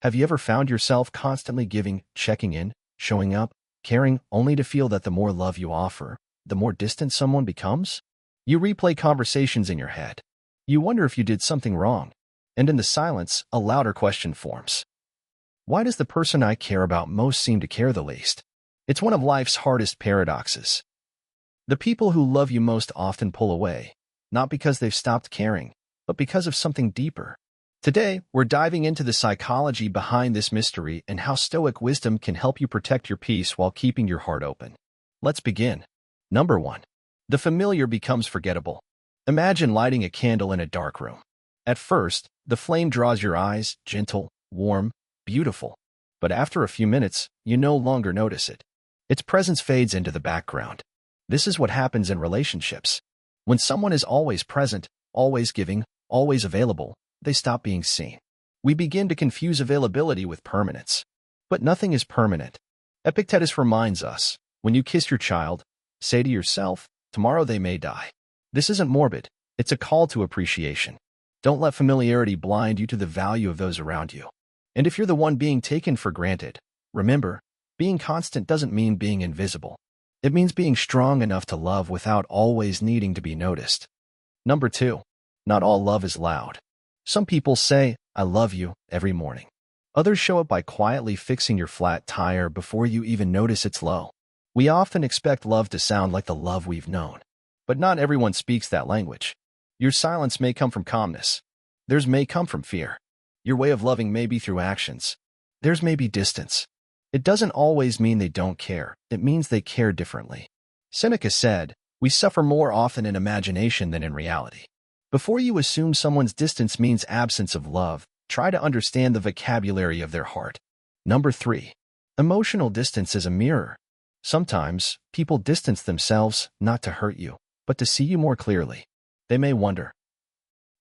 Have you ever found yourself constantly giving, checking in, showing up, caring, only to feel that the more love you offer, the more distant someone becomes? You replay conversations in your head. You wonder if you did something wrong. And in the silence, a louder question forms. Why does the person I care about most seem to care the least? It's one of life's hardest paradoxes. The people who love you most often pull away, not because they've stopped caring, but because of something deeper. Today, we're diving into the psychology behind this mystery and how Stoic wisdom can help you protect your peace while keeping your heart open. Let's begin. Number 1. The familiar becomes forgettable. Imagine lighting a candle in a dark room. At first, the flame draws your eyes, gentle, warm, beautiful. But after a few minutes, you no longer notice it. Its presence fades into the background. This is what happens in relationships. When someone is always present, always giving, always available, they stop being seen. We begin to confuse availability with permanence. But nothing is permanent. Epictetus reminds us, when you kiss your child, say to yourself, tomorrow they may die. This isn't morbid. It's a call to appreciation. Don't let familiarity blind you to the value of those around you. And if you're the one being taken for granted, remember, being constant doesn't mean being invisible. It means being strong enough to love without always needing to be noticed. Number 2. Not all love is loud. Some people say, I love you, every morning. Others show up by quietly fixing your flat tire before you even notice it's low. We often expect love to sound like the love we've known. But not everyone speaks that language. Your silence may come from calmness. Theirs may come from fear. Your way of loving may be through actions. Theirs may be distance. It doesn't always mean they don't care. It means they care differently. Seneca said, we suffer more often in imagination than in reality. Before you assume someone's distance means absence of love, try to understand the vocabulary of their heart. Number 3. Emotional distance is a mirror. Sometimes, people distance themselves not to hurt you, but to see you more clearly. They may wonder,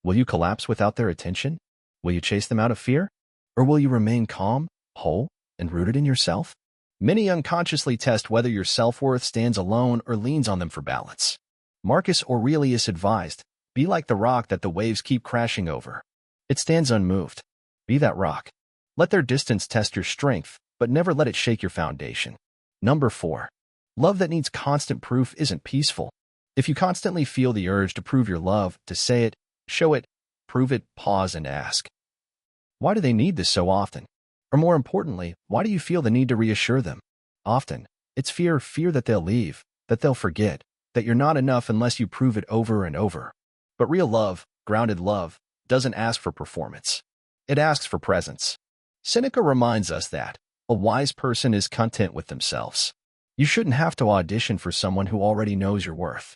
will you collapse without their attention? Will you chase them out of fear? Or will you remain calm, whole, and rooted in yourself? Many unconsciously test whether your self-worth stands alone or leans on them for balance. Marcus Aurelius advised, be like the rock that the waves keep crashing over. It stands unmoved. Be that rock. Let their distance test your strength, but never let it shake your foundation. Number 4. Love that needs constant proof isn't peaceful. If you constantly feel the urge to prove your love, to say it, show it, prove it, pause and ask, why do they need this so often? Or more importantly, why do you feel the need to reassure them? Often, it's fear that they'll leave, that they'll forget, that you're not enough unless you prove it over and over. But real love, grounded love, doesn't ask for performance. It asks for presence. Seneca reminds us that a wise person is content with themselves. You shouldn't have to audition for someone who already knows your worth.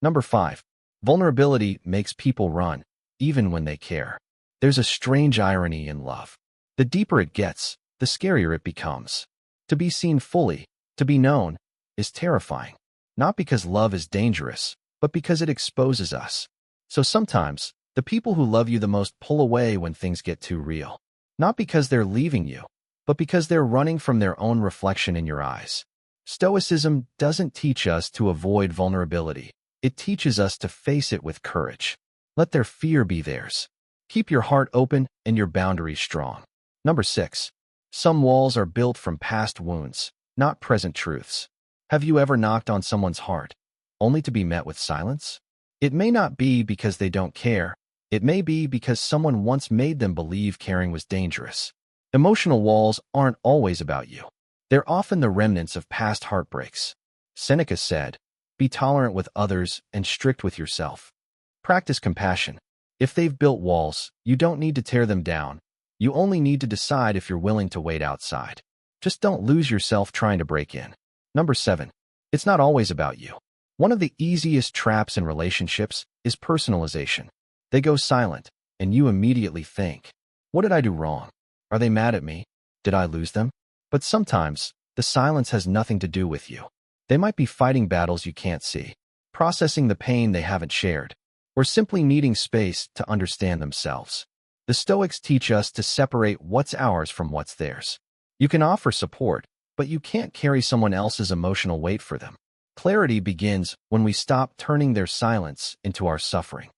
Number 5. Vulnerability makes people run, even when they care. There's a strange irony in love. The deeper it gets, the scarier it becomes. To be seen fully, to be known, is terrifying. Not because love is dangerous, but because it exposes us. So sometimes, the people who love you the most pull away when things get too real. Not because they're leaving you, but because they're running from their own reflection in your eyes. Stoicism doesn't teach us to avoid vulnerability. It teaches us to face it with courage. Let their fear be theirs. Keep your heart open and your boundaries strong. Number 6. Some walls are built from past wounds, not present truths. Have you ever knocked on someone's heart, only to be met with silence? It may not be because they don't care. It may be because someone once made them believe caring was dangerous. Emotional walls aren't always about you. They're often the remnants of past heartbreaks. Seneca said, be tolerant with others and strict with yourself. Practice compassion. If they've built walls, you don't need to tear them down. You only need to decide if you're willing to wait outside. Just don't lose yourself trying to break in. Number 7. It's not always about you. One of the easiest traps in relationships is personalization. They go silent, and you immediately think, what did I do wrong? Are they mad at me? Did I lose them? But sometimes, the silence has nothing to do with you. They might be fighting battles you can't see, processing the pain they haven't shared, or simply needing space to understand themselves. The Stoics teach us to separate what's ours from what's theirs. You can offer support, but you can't carry someone else's emotional weight for them. Clarity begins when we stop turning their silence into our suffering.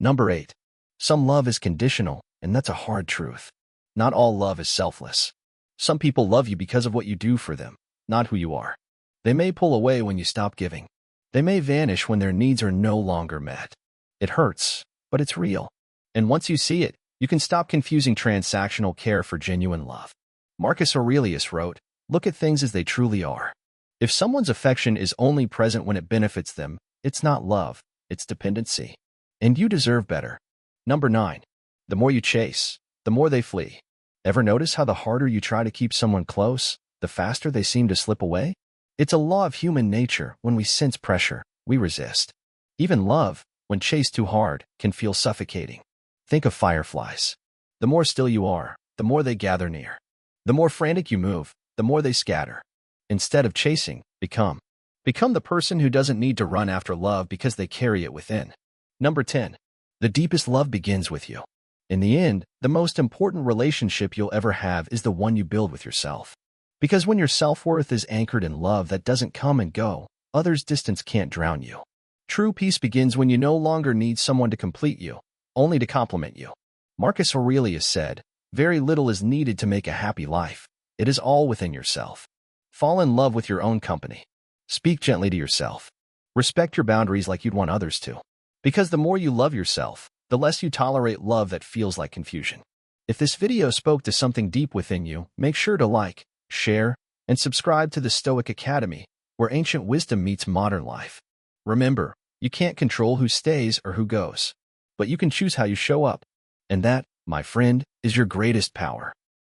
Number 8. Some love is conditional, and that's a hard truth. Not all love is selfless. Some people love you because of what you do for them, not who you are. They may pull away when you stop giving. They may vanish when their needs are no longer met. It hurts, but it's real. And once you see it, you can stop confusing transactional care for genuine love. Marcus Aurelius wrote, "Look at things as they truly are." If someone's affection is only present when it benefits them, it's not love, it's dependency. And you deserve better. Number 9. The more you chase, the more they flee. Ever notice how the harder you try to keep someone close, the faster they seem to slip away? It's a law of human nature. When we sense pressure, we resist. Even love, when chased too hard, can feel suffocating. Think of fireflies. The more still you are, the more they gather near. The more frantic you move, the more they scatter. Instead of chasing, become. Become the person who doesn't need to run after love because they carry it within. Number 10. The deepest love begins with you. In the end, the most important relationship you'll ever have is the one you build with yourself. Because when your self-worth is anchored in love that doesn't come and go, others' distance can't drown you. True peace begins when you no longer need someone to complete you, only to complement you. Marcus Aurelius said, "Very little is needed to make a happy life. It is all within yourself." Fall in love with your own company. Speak gently to yourself. Respect your boundaries like you'd want others to. Because the more you love yourself, the less you tolerate love that feels like confusion. If this video spoke to something deep within you, make sure to like, share, and subscribe to the Stoic Academy, where ancient wisdom meets modern life. Remember, you can't control who stays or who goes, but you can choose how you show up. And that, my friend, is your greatest power.